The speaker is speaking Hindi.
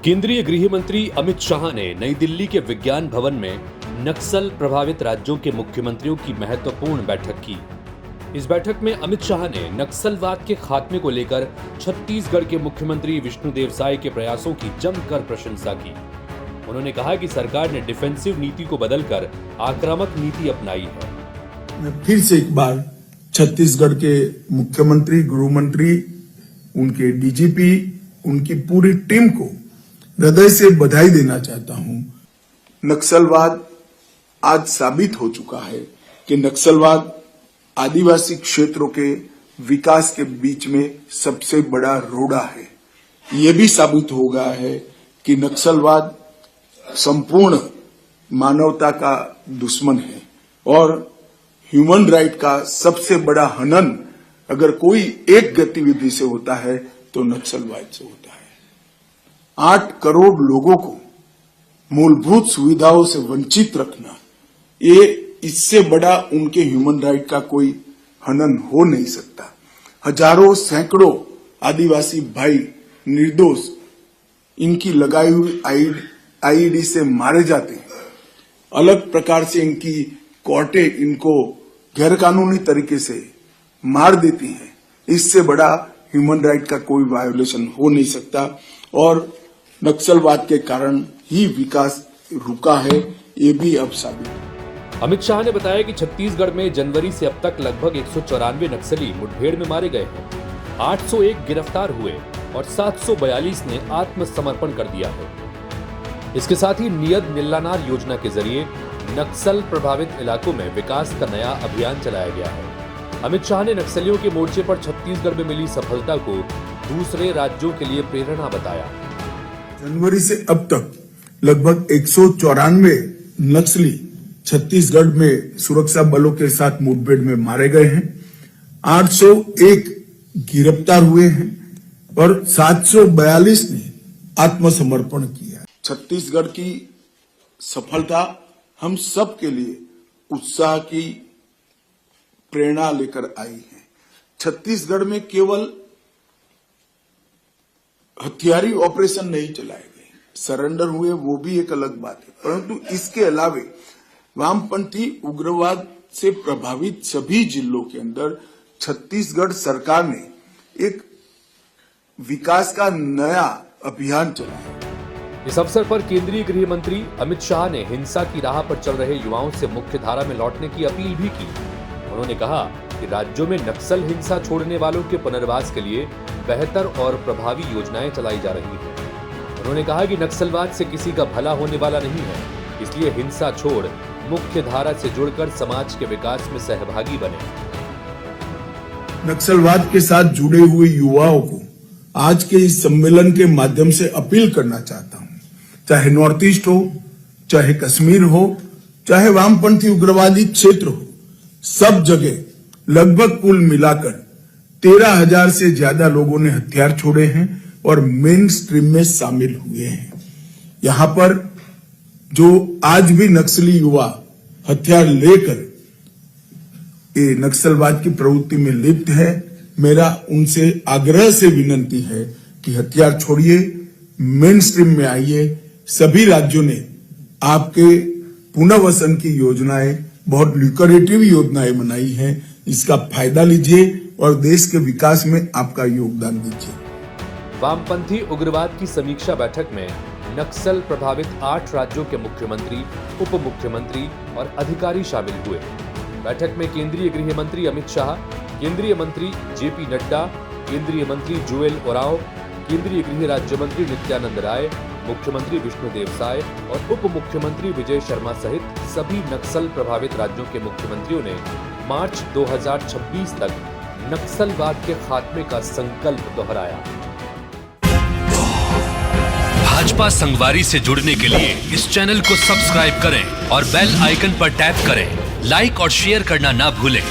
केंद्रीय गृह मंत्री अमित शाह ने नई दिल्ली के विज्ञान भवन में नक्सल प्रभावित राज्यों के मुख्यमंत्रियों की महत्वपूर्ण बैठक की। इस बैठक में अमित शाह ने नक्सलवाद के खात्मे को लेकर छत्तीसगढ़ के मुख्यमंत्री विष्णुदेव साय के प्रयासों की जमकर प्रशंसा की। उन्होंने कहा कि सरकार ने डिफेंसिव नीति को बदलकर आक्रामक नीति अपनाई है। मैं फिर से एक बार छत्तीसगढ़ के मुख्यमंत्री, गृह मंत्री, उनके डीजीपी, उनकी पूरी टीम को हृदय से बधाई देना चाहता हूं। नक्सलवाद आज साबित हो चुका है कि नक्सलवाद आदिवासी क्षेत्रों के विकास के बीच में सबसे बड़ा रोड़ा है। ये भी साबित हो गया है कि नक्सलवाद संपूर्ण मानवता का दुश्मन है और ह्यूमन राइट का सबसे बड़ा हनन अगर कोई एक गतिविधि से होता है तो नक्सलवाद से होता है। 8 करोड़ लोगों को मूलभूत सुविधाओं से वंचित रखना, ये इससे बड़ा उनके ह्यूमन राइट का कोई हनन हो नहीं सकता। हजारों सैकड़ों आदिवासी भाई निर्दोष इनकी लगाई हुई आईईडी से मारे जाते हैं। अलग प्रकार से इनकी कोर्टें इनको गैरकानूनी तरीके से मार देती हैं। इससे बड़ा ह्यूमन राइट का कोई वायोलेशन हो नहीं सकता और नक्सलवाद के कारण ही विकास रुका है, ये भी अब साबित है। अमित शाह ने बताया कि छत्तीसगढ़ में जनवरी से अब तक लगभग 194 नक्सली मुठभेड़ में मारे गए हैं। 801 गिरफ्तार हुए और 742 ने आत्मसमर्पण कर दिया है। इसके साथ ही नियत निल्लानार योजना के जरिए नक्सल प्रभावित इलाकों में विकास का नया अभियान चलाया गया है। अमित शाह ने नक्सलियों के मोर्चे पर छत्तीसगढ़ में मिली सफलता को दूसरे राज्यों के लिए प्रेरणा बताया। जनवरी से अब तक लगभग 194 नक्सली छत्तीसगढ़ में सुरक्षा बलों के साथ मुठभेड़ में मारे गए हैं। 801 गिरफ्तार हुए हैं और 742 ने आत्मसमर्पण किया। छत्तीसगढ़ की सफलता हम सब के लिए उत्साह की प्रेरणा लेकर आई है। छत्तीसगढ़ में केवल हथियारी ऑपरेशन नहीं चलाए गए, सरेंडर हुए वो भी एक अलग बात है, परंतु इसके अलावे वामपंथी उग्रवाद से प्रभावित सभी जिलों के अंदर छत्तीसगढ़ सरकार ने एक विकास का नया अभियान चलाया। इस अवसर पर केंद्रीय गृह मंत्री अमित शाह ने हिंसा की राह पर चल रहे युवाओं से मुख्य धारा में लौटने की अपील भी की। उन्होंने कहा कि राज्यों में नक्सल हिंसा छोड़ने वालों के पुनर्वास के लिए बेहतर और प्रभावी योजनाएं चलाई जा रही हैं। उन्होंने कहा कि नक्सलवाद से किसी का भला होने वाला नहीं है, इसलिए हिंसा छोड़ मुख्य धारा से जुड़कर समाज के विकास में सहभागी बने। नक्सलवाद के साथ जुड़े हुए युवाओं को आज के इस सम्मेलन के माध्यम से अपील करना चाहता हूं, चाहे नॉर्थ ईस्ट हो, चाहे कश्मीर हो, चाहे वामपंथी उग्रवादी क्षेत्र हो, सब जगह लगभग कुल मिलाकर 13,000 से ज्यादा लोगों ने हथियार छोड़े हैं और मेन स्ट्रीम में शामिल हुए हैं। यहां पर जो आज भी नक्सली युवा हथियार लेकर ये नक्सलवाद की प्रवृत्ति में लिप्त है, मेरा उनसे आग्रह से विनती है कि हथियार छोड़िए, मेन स्ट्रीम में आइए। सभी राज्यों ने आपके पुनर्वसन की योजनाएं, बहुत ल्यूक्रेटिव योजनाएं बनाई हैं, इसका फायदा लीजिए और देश के विकास में आपका योगदान दीजिए। वामपंथी उग्रवाद की समीक्षा बैठक में नक्सल प्रभावित 8 राज्यों के मुख्यमंत्री, उप मुख्यमंत्री और अधिकारी शामिल हुए। बैठक में केंद्रीय गृह मंत्री अमित शाह, केंद्रीय मंत्री जेपी नड्डा, केंद्रीय मंत्री जुएल ओरांव, केंद्रीय गृह राज्य मंत्री नित्यानंद राय, मुख्यमंत्री विष्णुदेव साय और उप मुख्यमंत्री विजय शर्मा सहित सभी नक्सल प्रभावित राज्यों के मुख्यमंत्रियों ने मार्च 2026 तक नक्सलवाद के खात्मे का संकल्प दोहराया। भाजपा संगवारी से जुड़ने के लिए इस चैनल को सब्सक्राइब करें और बेल आइकन पर टैप करें। लाइक और शेयर करना ना भूलें।